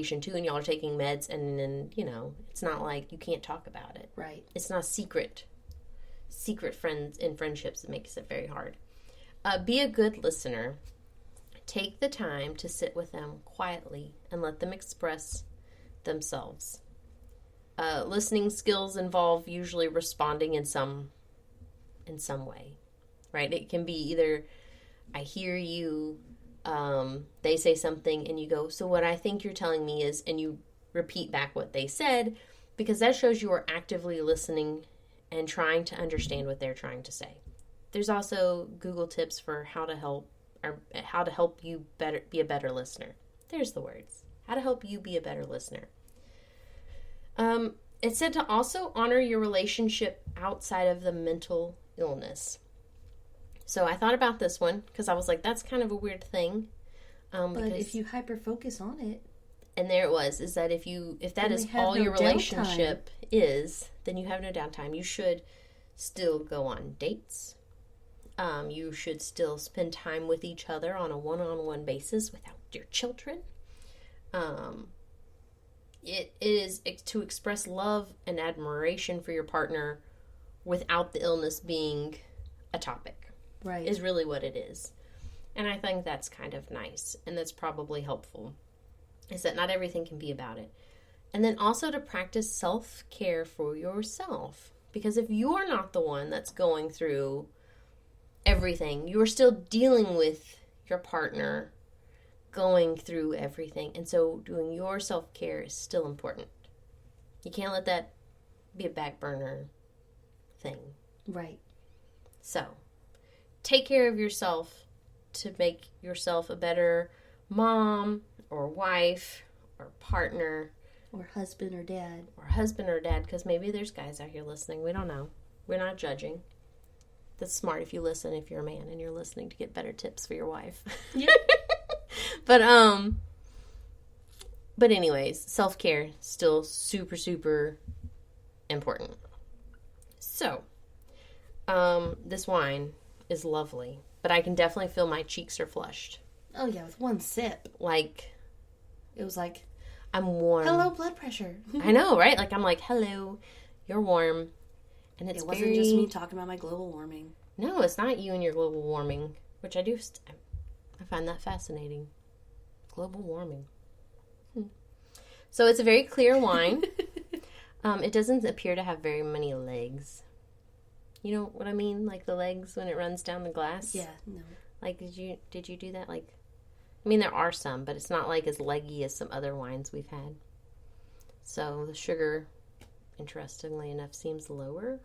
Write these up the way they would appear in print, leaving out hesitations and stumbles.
too, and y'all are taking meds, and then, it's not like you can't talk about it. Right. It's not secret friends and friendships that makes it very hard. Be a good listener. Take the time to sit with them quietly and let them express themselves. Listening skills involve usually responding in some way, right? It can be either I hear you, they say something, and you go, so what I think you're telling me is, and you repeat back what they said, because that shows you are actively listening and trying to understand what they're trying to say. There's also Google tips for how to help you be a better listener. There's the words. How to help you be a better listener. It's said to also honor your relationship outside of the mental illness. So I thought about this one because I was like, that's kind of a weird thing. But if you hyper-focus on it. And there it was, is that if that is all your relationship is, then you have no downtime. You should still go on dates. You should still spend time with each other on a one-on-one basis without your children. It is to express love and admiration for your partner without the illness being a topic. Right. Is really what it is. And I think that's kind of nice, and that's probably helpful, is that not everything can be about it. And then also to practice self-care for yourself. Because if you're not the one that's going through everything, you're still dealing with your partner going through everything. And so doing your self-care is still important. You can't let that be a back burner thing. Right. So, take care of yourself to make yourself a better mom or wife or partner. Or husband or dad. Because maybe there's guys out here listening. We don't know. We're not judging. That's smart if you listen, if you're a man and you're listening, to get better tips for your wife. Yep. But anyways, self-care still super, super important. So, this wine is lovely, but I can definitely feel my cheeks are flushed. Oh yeah, with one sip. It was like, I'm warm. Hello, blood pressure. I know, right? I'm like, hello, you're warm. And it wasn't just me talking about my global warming. No, it's not you and your global warming, which I do. I find that fascinating. Global warming. So it's a very clear wine. It doesn't appear to have very many legs. You know what I mean? Like the legs when it runs down the glass? Yeah, no. Did you do that? There are some, but it's not as leggy as some other wines we've had. So the sugar, interestingly enough, seems lower.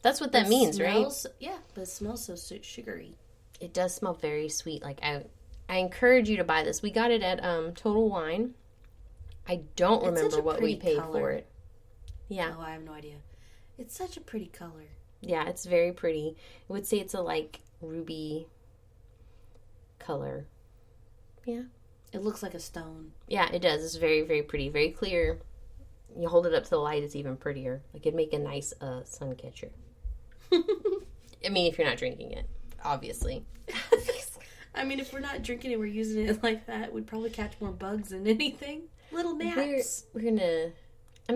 That's what that means, right? Yeah, but it smells so sugary. It does smell very sweet. I encourage you to buy this. We got it at Total Wine. I don't remember what we paid for it. Yeah. Oh, I have no idea. It's such a pretty color. Yeah, it's very pretty. I would say it's a ruby color. Yeah. It looks like a stone. Yeah, it does. It's very, very pretty. Very clear. You hold it up to the light, it's even prettier. It'd make a nice sun catcher. If you're not drinking it, obviously. If we're not drinking it, we're using it like that, we'd probably catch more bugs than anything. Little gnats. I'm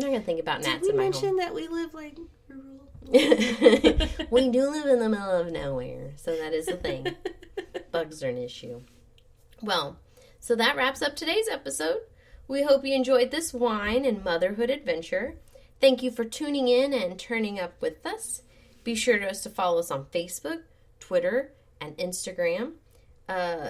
not gonna think about gnats in my home. Did we mention that we live rural? We do live in the middle of nowhere, so that is the thing. Bugs are an issue. Well, so that wraps up today's episode. We hope you enjoyed this wine and motherhood adventure. Thank you for tuning in and turning up with us. Be sure to follow us on Facebook, Twitter, and Instagram, and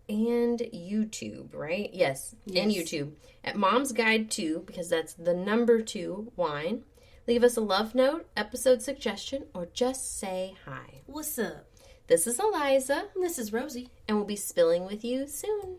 YouTube, right? Yes, and YouTube. At Mom's Guide 2, because that's the number 2 wine. Leave us a love note, episode suggestion, or just say hi. What's up? This is Eliza. And this is Rosie. And we'll be spilling with you soon.